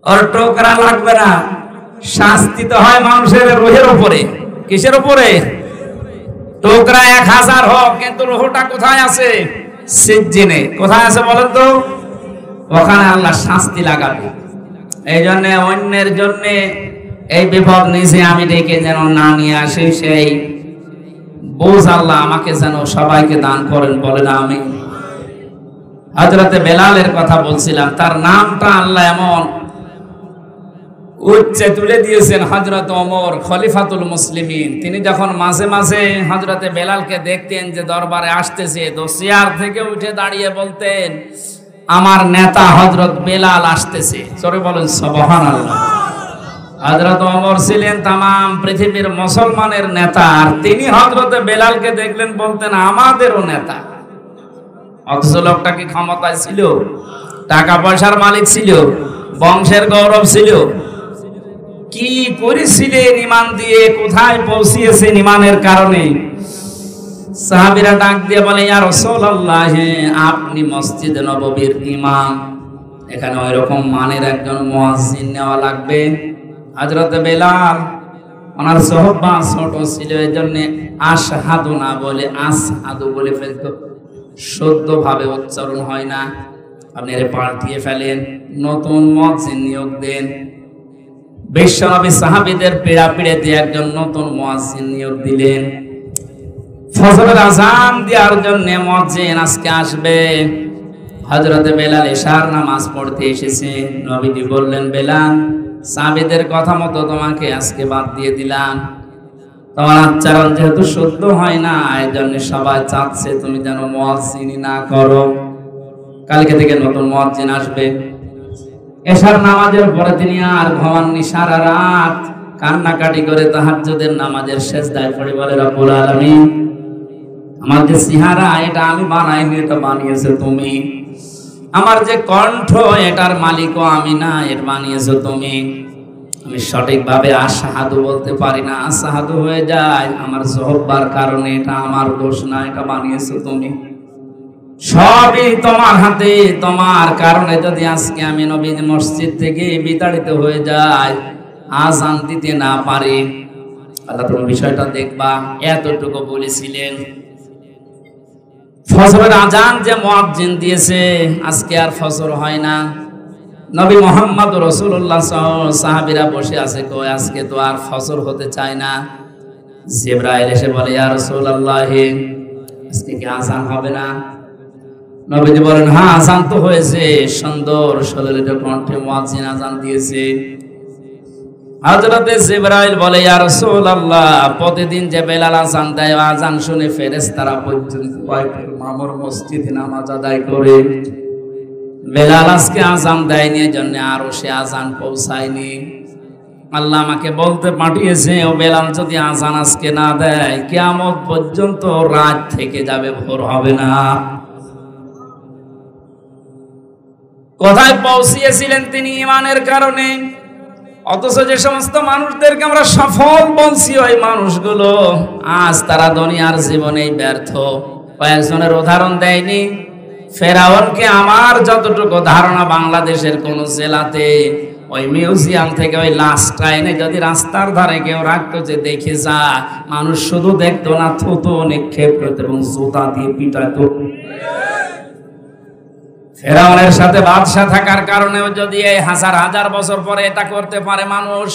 ওর টুকরা লাগবে না। শাস্তি তো হয় মানুষের রুহের উপরে। কিসের উপরে? টুকরা 1000 হোক, কিন্তু রুহটা কোথায় আছে? সিজ্জিনে। কোথায় আছে বলেন তো? ওখানে আল্লাহ শাস্তি লাগাবে। এই জন্য অন্যের জন্য এই বিপদ নিজে আমি ডেকে যেন না নিয়ে আসি, সেই বোঝ আল্লাহ আমাকে যেন সবাইকে দান করেন, বলেন আমিন। হযরতে বেলালের কথা বলছিলাম, তার নামটা আল্লাহ এমন উচ্চে তুলে দিয়েছেন। হযরত ওমর খলিফাতুল মুসলিমিন, তিনি যখন মাঝে মাঝে হযরতে বেলালকে দেখতেন যে দরবারে আসতেছে, তো চেয়ার থেকে উঠে দাঁড়িয়ে বলতেন, আমার নেতা হযরত বেলাল আসতেছে। জোরে বলেন সুবহানাল্লাহ। হযরত ওমর ছিলেন তামাম পৃথিবীর মুসলমানের নেতা, আর তিনি হযরতে বেলালকে দেখলেন বলতেন আমাদেরও নেতা। অথচ লোকটা কি ক্ষমতায় ছিল? টাকা পয়সার মালিক ছিল? বংশের গৌরব ছিল? কি করেছিলেন ঈমান দিয়ে? কোথায় পৌঁছিয়েছেন ঈমানের কারণে? সাহাবীরা ডাক দিয়ে বলে, ইয়া রাসূলুল্লাহ, আপনি মসজিদে নববীর ইমাম, এখানে ওই রকম মানের একজন মুয়াজ্জিন নেওয়া লাগবে। হযরত বেলাল ওনার সোহবা ছোট ছিল, এই জন্য আশহাদু না বলে আসহাদু বলে ফেলতো, শুদ্ধভাবে উচ্চারণ হয় না। আপনি এর পাল্টিয়ে ফেলেন, নতুন মুয়াজ্জিন নিয়োগ দেন। বিশ্বনবী সাহাবীদের পীড়াপিড়ে দিয়ে একজন নতুন মুয়াজ্জিন নিয়োগ দিলেন। ফজরের আযান দেওয়ার জন্য মুয়াজ্জিন আজকে আসবে। হযরত বেলাল ইশার নামাজ পড়তে এসেছে। নবীজি বললেন, বেলাল সাহাবীদের কথা মতো তোমাকে আজকে বাদ দিয়ে দিলাম, তোমার আচরণ যেহেতু শুদ্ধ হয় না, এই জন্য সবাই চাচ্ছে তুমি যেন মুয়াজ্জিনি না করো। কালকে থেকে নতুন মুয়াজ্জিন আসবে। এশার নামাজের পরে তিনি আর ঘুমাননি, সারা রাত কান্নাকাটি করে তাহাজ্জুদের নামাজের সিজদায় পড়ে বলে, রব্বুল আলামিন, আমার যে চেহারা এটা আমি বানাইনি, এটা বানিয়েছো তুমি। আমার যে কণ্ঠ এটার মালিকও আমি না, এটা বানিয়েছো তুমি। আমি সঠিকভাবে আশহাদু বলতে পারি না, আশহাদু হয়ে যায় আমার জহব্বার কারণে। এটা আমার দোষ না, এটা বানিয়েছো তুমি। সবই তোমার হাতে। তোমার কারণে যদি আজকে আমি নবী মসজিদ থেকে বিতাড়িত হয়ে যাই, আযান দিতে না পারি, আল্লাহ তুমি বিষয়টা দেখবা। এতটুকু বলেছিলেন। ফজরের আযান যে মুয়াজ্জিন দিয়েছে, আজকে আর ফজর হয় না। নবী মুহাম্মদ রাসূলুল্লাহ সাহাবীরা বসে আছে, কই আজকে তো আর ফজর হতে চায় না। জিবরাইল এসে বলে, ইয়া রাসূলুল্লাহ, আজকে কি আযান হবে না? নবীজি বলেন, হ্যাঁ আযান তো হয়েছে, সুন্দর সলিল কণ্ঠে মুয়াজ্জিন আযান দিয়েছে। হযরতে জিবরাইল বলে, ইয়া রাসূলুল্লাহ, প্রতিদিন যে বেলাল আযান দেয়, আযান শুনে ফেরেশতারা পর্যন্ত বাইতুল মামুর মসজিদে নামাজ আদায় করে। বেলাল আজকে আযান দেয়নি, এজন্য আরো সে আযান পৌঁছায়নি। আল্লাহ আমাকে বলতে পাঠিয়েছে, ও বেলাল যদি আযান আজকে না দেয়, কিয়ামত পর্যন্ত রাত থেকে যাবে, ভোর হবে না। কোথায় পৌঁছিয়েছিলেন তিনি? ঈমানের কারণে। অথচ যে সমস্ত মানুষদেরকে আমরা সফল বলছি, ওই মানুষগুলো আজ তারা দুনিয়ার জীবনেই ব্যর্থ। কয়েকজনের উদাহরণ দেয়নি? ফেরাউনকে আমার যতটুকু ধারণা, বাংলাদেশের কোন জেলাতে ওই মিউজিয়াম থেকে ওই লাশটা এনে যদি রাস্তার ধারে কেউ রাখতো, যে দেখে যা, মানুষ শুধু দেখতো না, থুতু নিক্ষেপ করতো এবং জুতা দিয়ে পিটাতো। ফেরাউনের সাথে বাদশা থাকার কারণেও যদি এই হাজার হাজার বছর পরে এটা করতে পারে মানুষ,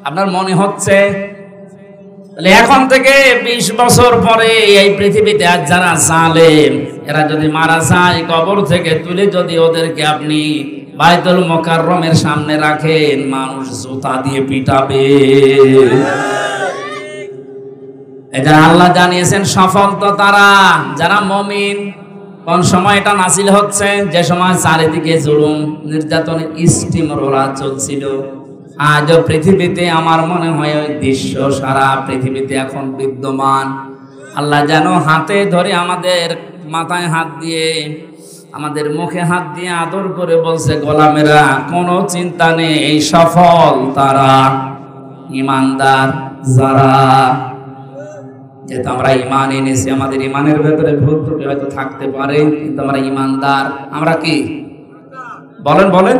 আপনার মনে হচ্ছে তাহলে এখন থেকে 20 বছর পরে এই পৃথিবীতে আজ যারা জালেম, এরা যদি মারা যায়, কবর থেকে তুলে যদি ওদেরকে আপনি বাইতুল মুকাররমের সামনে রাখেন, মানুষ জুতা দিয়ে পিটাবে। এটা আল্লাহ জানিয়েছেন সফল তো তারা যারা মুমিন। কোন সময় এটা নাজিল হচ্ছে? যে সময় চারিদিকে জুলুম নির্যাতন স্টিমরোলার চলছিল। আজও পৃথিবীতে আমার মনে হয় ওই দৃশ্য সারা পৃথিবীতে এখন বিদ্যমান। আল্লাহ যেন হাতে ধরে আমাদের মাথায় হাত দিয়ে, আমাদের মুখে হাত দিয়ে আদর করে বলছে, গোলামেরা কোনো চিন্তা নেই, সফল তারা, ঈমানদার যারা। যেহেতু আমরা ঈমান এনেছি, আমাদের ঈমানের ভেতরে ভুল ত্রুটি হয়তো থাকতে পারে, কিন্তু আমরা ঈমানদার। আমরা কি বলেন বলেন?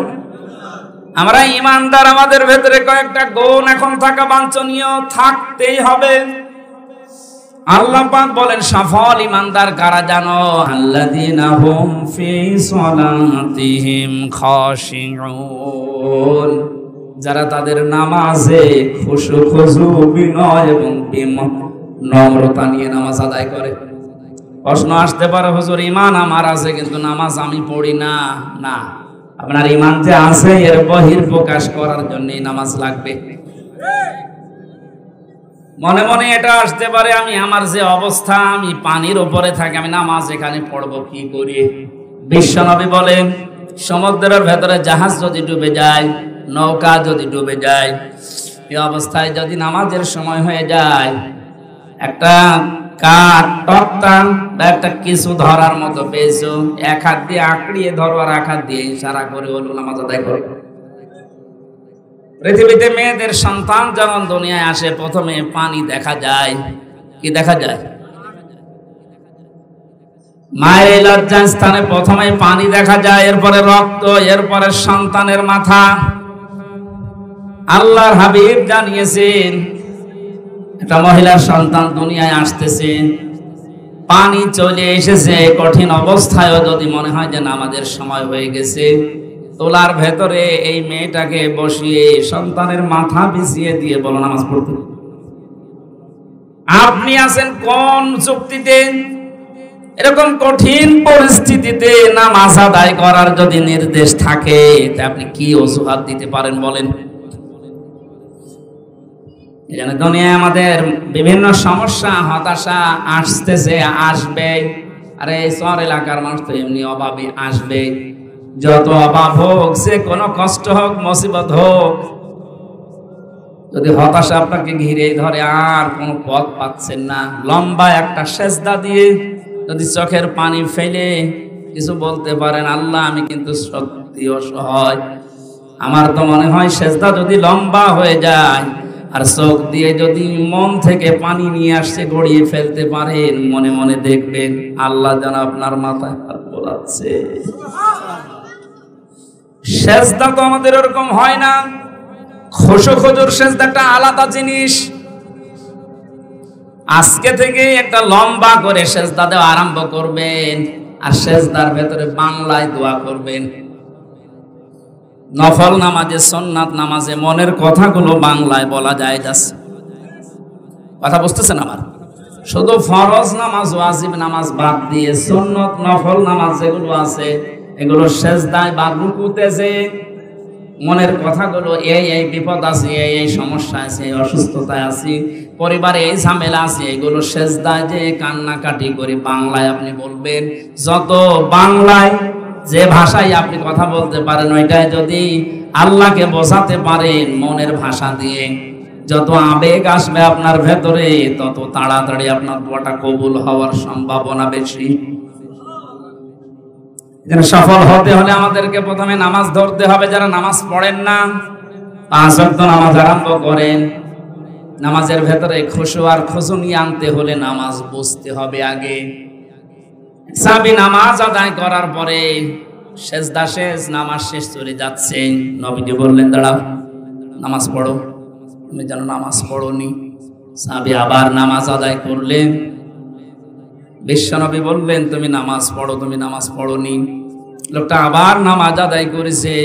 আমরা ঈমানদার। আমাদের ভেতরে কয়েকটা গুণ এখন থাকা বাঞ্ছনীয়, থাকতেই হবে। আল্লাহ পাক বলেন সফল ঈমানদার কারা জানো? আল্লাযীনা হুম ফি সালাতিহিম খাশিউন, যারা তাদের নামাজে খুশু খুজু, বিনয় এবং নম্রতা নিয়ে নামাজ আদায় করে। প্রশ্ন আসতে পারে, হুজুর ঈমান আমার আছে কিন্তু নামাজ আমি পড়ি না। না, আপনার ঈমান যে আছে এর বহির প্রকাশ করার জন্য নামাজ লাগবে। মনে মনে এটা আসতে পারে, আমি আমার যে অবস্থা, আমি পানির উপরে থাকি, আমি নামাজ এখানে পড়বো কি করি? বিশ্বনবী বলেন, সমুদ্রের ভেতরে জাহাজ যদি ডুবে যায়, নৌকা যদি ডুবে যায়, এই অবস্থায় যদি নামাজের সময় হয়ে যায়, একটা কাঠ, তক্তা বা একটা কিছু ধরার মতো পেয়েছো, এক হাত দিয়ে আঁকড়িয়ে ধরো আর এক হাত দিয়ে ইশারা করে হলো নামাজ আদায় করো। পৃথিবীতে মেয়েদের সন্তান যখন দুনিয়ায় আসে, প্রথমে পানি দেখা যায়। কি দেখা যায়? মায়ের লজ্জাস্থানে প্রথমে পানি দেখা যায়, এরপরে রক্ত, এরপরে সন্তানের মাথা। আল্লাহর হাবিব জানিয়েছেন একটা মহিলার সন্তান দুনিয়ায় আসতেছে, পানি চলে এসেছে, কঠিন অবস্থায়ও যদি মনে হয় যে নামাজের সময় হয়ে গেছে, তোলার ভেতরে এই মেয়েটাকে বসিয়ে সন্তানের মাথা বিছিয়ে দিয়ে বলো নামাজ পড়তে। আপনি আছেন কোন যুক্তিতে? এরকম কঠিন পরিস্থিতিতে নামাজ আদায় করার যদি নির্দেশ থাকে, তা আপনি কি অজুহাত দিতে পারেন বলেন? এখানে দুনিয়ায় আমাদের বিভিন্ন সমস্যা, হতাশা আসতেছে, আসবে। আরে শহর এলাকার মানুষ তো এমনি অভাবে আসবে। যত অভাব হোক, যে কোনো কষ্ট হোক, মুসিবত হোক, যদি হতাশা আপনাকে ঘিরে ধরে আর কোনো পথ পাচ্ছেন না, লম্বা একটা সেজদা দিয়ে যদি চোখের পানি ফেলে কিছু বলতে পারেন, আল্লাহ আমি কিন্তু সত্যি অসহায়, আমার তো মনে হয় সেজদা যদি লম্বা হয়ে যায় আর চোখ দিয়ে যদি মন থেকে পানি নিয়ে আসছে গড়িয়ে ফেলতে পারেন, মনে মনে দেখবেন আল্লাহ যেন আপনার মাথায় হাত বোলাচ্ছে। সেজদা তো আমাদের এরকম হয় না। খুশু খুজুর সেজদাটা আলাদা জিনিস। আজকে থেকে একটা লম্বা করে সেজদা দেওয়া আরম্ভ করবেন, আর সেজদার ভেতরে বাংলায় দোয়া করবেন। নফল নামাজে, সুন্নাত নামাজে মনের কথাগুলো বাংলায় বলা যায়। কথা বুঝতেছেন আমার? শুধু ফরজ নামাজ, ওয়াজিব নামাজ বাদ দিয়ে সুন্নত নফল নামাজ যেগুলো আছে, এগুলো সেজদায় বা রুকুতে যে মনের কথাগুলো, এই বিপদ আছে, এই সমস্যা আছে, এই অসুস্থতায় আছি, পরিবারে এই ঝামেলা আছে, এগুলো সেজদায় যে কান্নাকাটি করে বাংলায় আপনি বলবেন। যত বাংলায় যে ভাষায় আপনি কথা বলতে পারেন, ওইটাই যদি আল্লাহকে বোঝাতে পারেন মনের ভাষা দিয়ে, যত আবেগ আসবে আপনার ভেতরে, তত তাড়াতাড়ি আপনার দোয়াটা কবুল হওয়ার সম্ভাবনা বেশি। সফল হতে হলে আমাদেরকে প্রথমে নামাজ ধরতে হবে। যারা নামাজ পড়েন না, 5 ওয়াক্ত নামাজ আরম্ভ করেন, নামাজের ভেতরে খুশু আর খুজুনি আনতে হলে নামাজ বুঝতে হবে আগে। সাবি নামাজ আদায় করার পরে সেজদা শেষ, নামাজ শেষ, চলে যাচ্ছে, নবীজি বললেন দাঁড়াও, নামাজ পড়ো। তুমি যেন নামাজ পড়োনি। সাবি আবার নামাজ আদায় করলেন। বিশ্বনবী বললেন তুমি নামাজ পড়ো, তুমি নামাজ পড়োনি। লোকটা আবার নামাজ আদায় করেছে।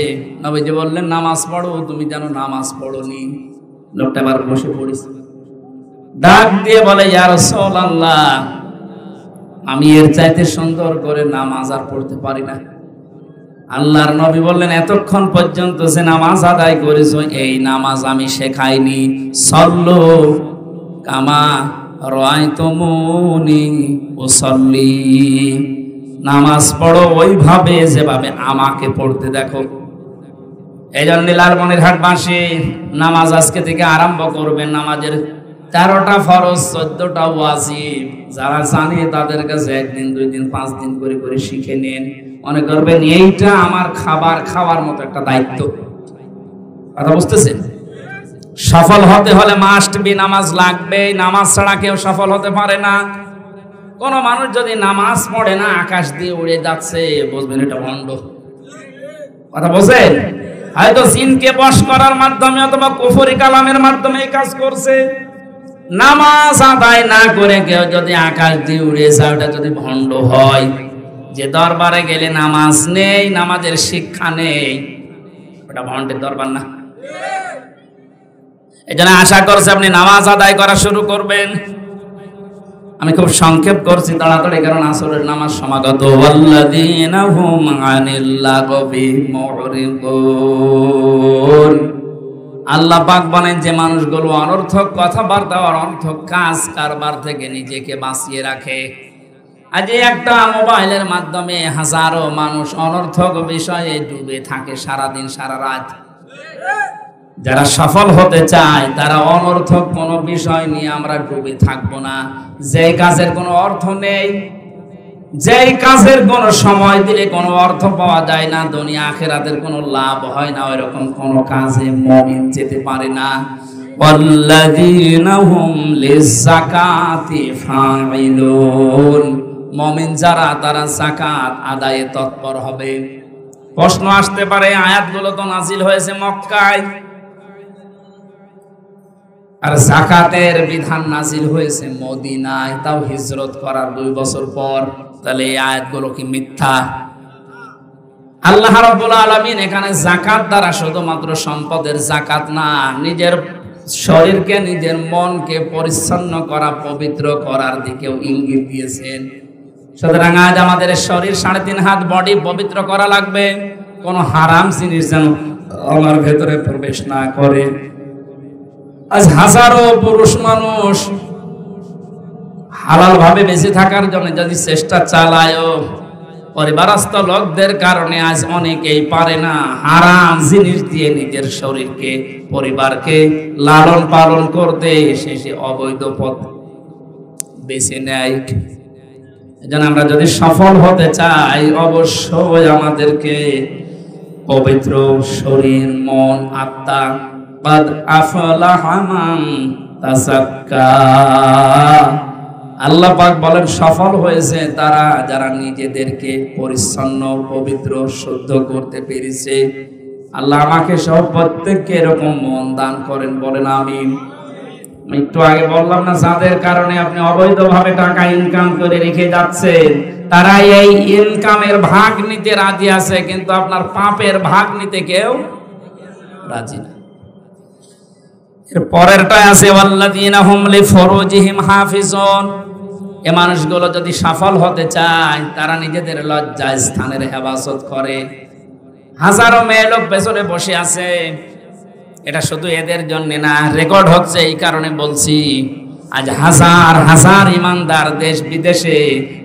নবীজি বললেন নামাজ পড়ো, তুমি যেন নামাজ পড়োনি। লোকটা আবার বসে পড়েছে। ডাক দিয়ে বলে ইয়া রাসূলুল্লাহ, আমি এর চাইতে সুন্দর করে নামাজ আর পড়তে পারি না। আল্লাহর নবী বললেন এতক্ষণ পর্যন্ত যে নামাজ আদায় করেছো, এই নামাজ আমি শেখাইনি। সল্লু কামা রাআইতুমুনি উসাল্লি, নামাজ পড়ো ওইভাবে যেভাবে আমাকে পড়তে দেখো। এই জন্য লালমনিরহাটবাসী নামাজ আজকে থেকে আরম্ভ করবেন। নামাজের 13টা ফরজ, 14টা ওয়াজিব। যারা জানে তাদের কাছে 1 দিন 2 দিন 5 দিন করে করে শিখে নেন। মনে করবেন এইটা আমার খাবার খাওয়ার মতো একটা দায়িত্ব। কথা বুঝতেছেন? সফল হতে হলে মাস্ট বি নামাজ লাগবে। নামাজ ছাড়া কেউ সফল হতে পারে না। কোন মানুষ যদি নামাজ পড়ে না, আকাশ দিয়ে উড়ে যাচ্ছে, বুঝবেন এটা ভণ্ড। কথা বুঝেন? হয়তো জিনকে বশ করার মাধ্যমে অথবা কুফরি কালামের মাধ্যমে এই কাজ করছে। নামাজ আদায় না করে কেউ যদি আকাশ দিয়ে উড়ে যায়, ওটা যদি ভণ্ড হয়। যে দরবারে গেলে নামাজ নেই, নামাজের শিক্ষা নেই, ওটা ভণ্ডের দরবার না। এই জন্য আশা করছি আপনি নামাজ আদায় করা শুরু করবেন। আমি খুব সংক্ষেপ করছি তাড়াতাড়ি, কারণ আসরের নামাজ সমাগত। ওয়াল্লাযীনা হুম আনিল লাগবি মুরিদুন, আল্লাহ পাক বলেন যে মানুষগুলো অনর্থক কথাবার্তা আর অনর্থক কাজ কারবার থেকে নিজেকে বাঁচিয়ে রাখে। আজ একটা মোবাইলের মাধ্যমে হাজারো মানুষ অনর্থক বিষয়ে ডুবে থাকে সারাদিন সারা রাত। যারা সফল হতে চায় তারা অনর্থক কোনো বিষয় নিয়ে আমরা ডুবে থাকবো না। যেই কাজের কোনো অর্থ নেই, যেই কাজের কোনো সময় দিলে কোনো অর্থ পাওয়া যায় না, দুনিয়া আখিরাতের কোনো লাভ হয় না, ওইরকম কোনো কাজে মুমিন যেতে পারে না। ওয়াল্লাযীনা হুম লিযাকাতি ফাঈলুন, মুমিন যারা তারা যাকাত আদায়ে তৎপর হবে। প্রশ্ন আসতে পারে, আয়াতগুলো তো নাজিল হয়েছে মক্কায়, আর যাকাতের বিধান নাজিল হয়েছে মদিনায়, তাও হিজরত করার 2 বছর পর। তাহলে এই আয়াতগুলো কি মিথ্যা? আল্লাহ রাব্বুল আলামিন এখানে যাকাত দ্বারা শুধুমাত্র সম্পদের যাকাত না, নিজের শরীরকে, নিজের মনকে পরিচ্ছন্ন করা, পবিত্র করার দিকেও ইঙ্গিত দিয়েছেন। সুতরাং আজ আমাদের শরীর 3.5 হাত বডি পবিত্র করা লাগবে, কোনো হারাম জিনিস যেন আমার ভেতরে প্রবেশ না করে। আজ হাজারো পুরুষ মানুষ হালাল ভাবে বেঁচে থাকার জন্য যদি চেষ্টা চালায়, পরিবারস্থ লোকদের কারণে আজ অনেকেই পারে না হারাম জিনিস দিয়ে নিজের শরীরকে, পরিবারকে লালন পালন করতে, শেষে অবৈধ পথ বেছে নেয়। এজন্য আমরা যদি সফল হতে চাই, অবশ্যই আমাদেরকে পবিত্র শরীর, মন, আত্মা, قد أفلح من تزكى। আল্লাহ পাক বলেন সফল হয়েছে তারা যারা নিজেদেরকে পরিচ্ছন্ন, পবিত্র, শুদ্ধ করতে পেরেছে। আল্লাহ আমাকে সব প্রত্যেককে এরকম মন দান করেন, বলেন আমিন। একটু আগে বললাম না, যাদের কারণে আপনি অবৈধভাবে টাকা ইনকাম করে রেখে যাচ্ছেন, তারা এই ইনকামের ভাগ নিতে রাজি আছে, কিন্তু আপনার পাপের ভাগ নিতে কেউ রাজি না। এর পরেরটা আছে ওয়াল্লাযীনা হুম লিফুরুজিহিম হাফিজুন। এই মানুষগুলো যদি সফল হতে চায়, তারা নিজেদের লজ্জা স্থানের হেফাজত করে। হাজারো মেয়ে লোক পেছনে বসে আছে, এটা শুধু এদের জন্য না, রেকর্ড হচ্ছে এই কারণে বলছি। আজ হাজার হাজার ইমানদার দেশ বিদেশে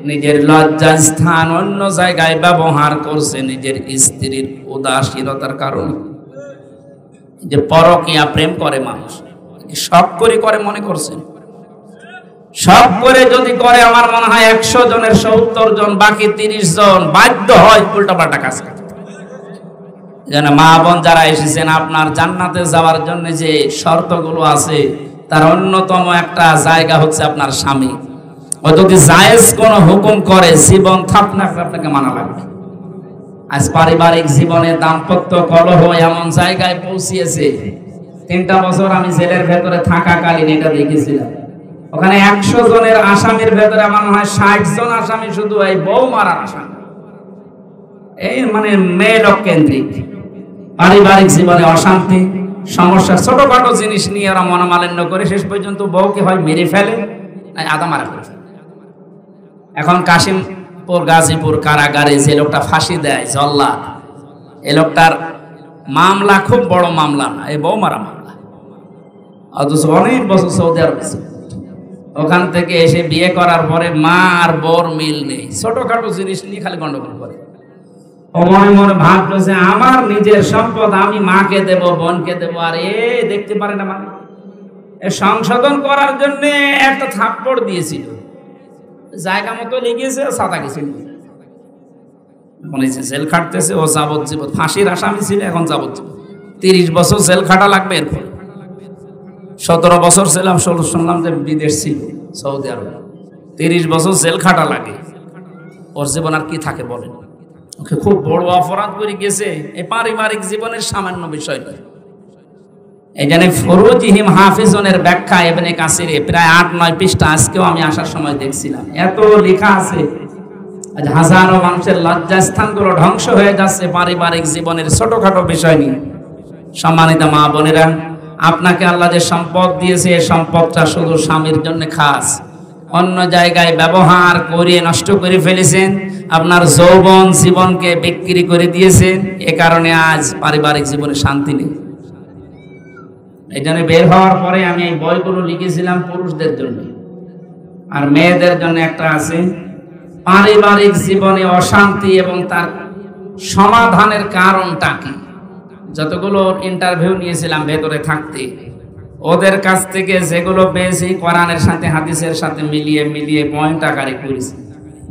নিজের লজ্জা স্থান অন্য জায়গায় ব্যবহার করছে নিজের স্ত্রীর উদাসীনতার কারণে। যে পরকীয়া প্রেম করে মানুষ, সব করে মনে করছেন, সব করে যদি করে, আমার মনে হয় 100 জনের 70 জন, বাকি 30 জন বাধ্য হয় উল্টাপাল্টা কাজ করতে। যেন মা বোন যারা এসেছেন, আপনার জান্নাতে যাওয়ার জন্য যে শর্তগুলো আছে, তার অন্যতম একটা জায়গা হচ্ছে আপনার স্বামী। ও যদি জায়েজ কোনো হুকুম করে, জীবন থাপনা আপনাকে মানা লাগবে। আজ পারিবারিক জীবনে দাম্পত্য কলহ এমন জায়গায় পৌঁছিয়েছে, 3টা বছর আমি জেলের ভেতরে থাকাকালীন এটা দেখেছিলাম। ওখানে 100 জনের আসামির ভেতরে আমার মনে হয় 60 জন আসামি শুধু এই বউ মারার আসামি। এই মানে মেয়ে লোক কেন্দ্রিক পারিবারিক জীবনে অশান্তি, সমস্যা, ছোটখাটো জিনিস নিয়ে ওরা মনোমালিন্য করে শেষ পর্যন্ত বউকে হয় মেরে ফেলে, আদা মারা করে ফেলে। এখন কাশিমপুর, গাজীপুর কারাগারে যে লোকটা ফাঁসি দেয়, জল্লাদ, এই লোকটার মামলা খুব বড় মামলা না, এই বউ মারা মামলা। অথচ অনেক বছর সৌদি আরব ছিল। ওখান থেকে এসে বিয়ে করার পরে মা আর বউর মিল নেই, ছোটখাটো জিনিস নিয়ে খালি গন্ডগোল করে। ও মনে মনে ভাবছে আমার নিজের সম্পদ আমি মাকে দেব, বোনকে দেব, আর এ দেখতে পারে না। মানে সংশোধন করার জন্য একটা থাপ্পড় দিয়েছিল, জায়গা মতো লেগেছে, সাদা গেছিল, জেল খাটতেছে। ও যাবজ্জীবন, ফাঁসির আসামি ছিল, এখন যাবজ্জীবন, 30 বছর জেল খাটা লাগবে। এরপর 17 বছর ছিলাম, শুনলাম যে বিদেশ ছিল সৌদি আরব, 30 বছর জেল খাটা লাগে। ওর জীবন আর কি থাকে বলেন? ওকে খুব বড় অপরাধ করে গেছে, এই পারিবারিক জীবনের সামান্য বিষয় নয়। এই জন্য ফুরুজিহিম হাফিজুনের ব্যাখ্যা ইবনে কাসিরে প্রায় 8-9 পৃষ্ঠা, আজকেও আমি আসার সময় দেখছিলাম, এত লেখা আছে। আজ হাজারো মানুষের লজ্জাস্থানগুলো ধ্বংস হয়ে যাচ্ছে পারিবারিক জীবনের ছোটখাটো বিষয় নিয়ে। সম্মানিত মা বোনেরা, আপনাকে আল্লাহ যে সম্পদ দিয়েছে, এই সম্পদটা শুধু স্বামীর জন্য খাস, অন্য জায়গায় ব্যবহার করে নষ্ট করে ফেলেছেন। আপনার যৌবন জীবনকে বিক্রি করে দিয়েছেন, এ কারণে আজ পারিবারিক জীবনে শান্তি নেই। এই জন্য বের হওয়ার পরে আমি এই বইগুলো লিখেছিলাম পুরুষদের জন্য, আর মেয়েদের জন্য একটা আছে পারিবারিক জীবনে অশান্তি এবং তার সমাধানের কারণটা কি। যতগুলো ইন্টারভিউ নিয়েছিলাম ভেতরে থাকতে, ওদের কাছ থেকে যেগুলো পেয়েছি কোরআনের সাথে হাদিসের সাথে মিলিয়ে পয়েন্ট আকারে করেছি।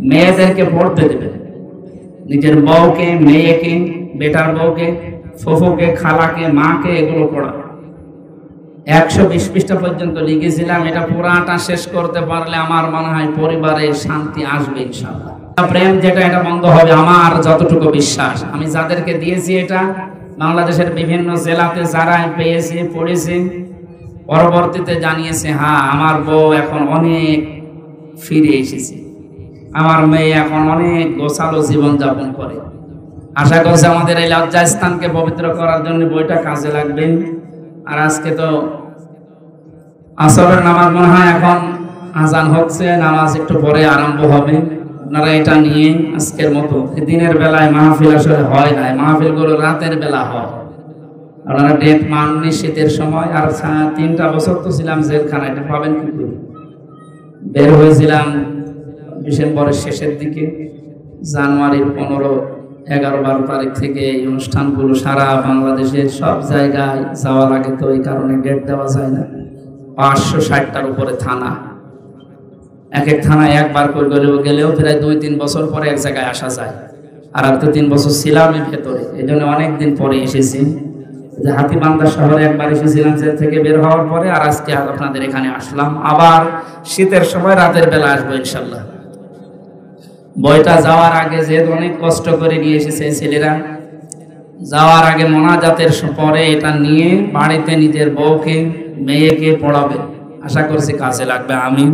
মেয়েদেরকে পড়তে দেবে, নিজের বউকে, মেয়েকে, বেটার বউকে, ফুফুকে, খালাকে, মাকে, এগুলো পড়া। 120 পৃষ্ঠা পর্যন্ত লিখেছিলাম। এটা পুরাটা শেষ করতে পারলে আমার মনে হয় পরিবারে শান্তি আসবে ইনশাআল্লাহ। প্রেম যেটা, এটা বন্ধ হবে আমার যতটুকু বিশ্বাস। আমি যাদেরকে দিয়েছি এটা বাংলাদেশের বিভিন্ন জেলাতে যারা পেয়েছে পড়েছে পরবর্তীতে জানিয়েছে, হ্যাঁ আমার বউ এখন অনেক ফিরে এসেছে, আমার মেয়ে এখন অনেক গোছালো জীবন যাপন করে। আশা করছি আমাদের এই লজ্জাস্থানকে পবিত্র করার জন্য বইটা কাজে লাগবে। আর আজকে তো আসরের নামাজ মনে হয় এখন আজান হচ্ছে, নামাজ একটু পরে আরম্ভ হবে। আপনারা এটা নিয়ে আজকের মতো দিনের বেলায় মাহফিল আসলে হয় না, মাহফিলগুলো রাতের বেলা হয়। আপনারা ডেট মাননি শীতের সময়। আর 3টা বছর তো ছিলাম জেলখানায়, এটা পাবেন কি করে? বের হয়েছিলাম ডিসেম্বরের শেষের দিকে, জানুয়ারির 15, 11, 12 তারিখ থেকে এই অনুষ্ঠানগুলো সারা বাংলাদেশের সব জায়গায় যাওয়া লাগে। তো এই কারণে ডেট দেওয়া যায় না। 560টার উপরে থানা, এক এক থানায় একবার করে গেলেও প্রায় 2-3 বছর পরে এক জায়গায় আসা যায়। আর আমি তো 3 বছর ছিলামই ভেতরে, এই জন্য অনেকদিন পরে এসেছি। যে হাতীবান্ধা শহরে একবার এসেছিলাম জেল থেকে বের হওয়ার পরে, আর আজকে আপনাদের এখানে আসলাম। আবার শীতের সময় রাতের বেলা আসবো ইনশাল্লাহ। বইটা যাওয়ার আগে যেহেতু অনেক কষ্ট করে নিয়ে এসেছে ছেলেরা, যাওয়ার আগে মোনাজাতের পরে এটা নিয়ে বাড়িতে নিজের বউকে মেয়েকে পড়াবে। আশা করছি কাজে লাগবে। আমি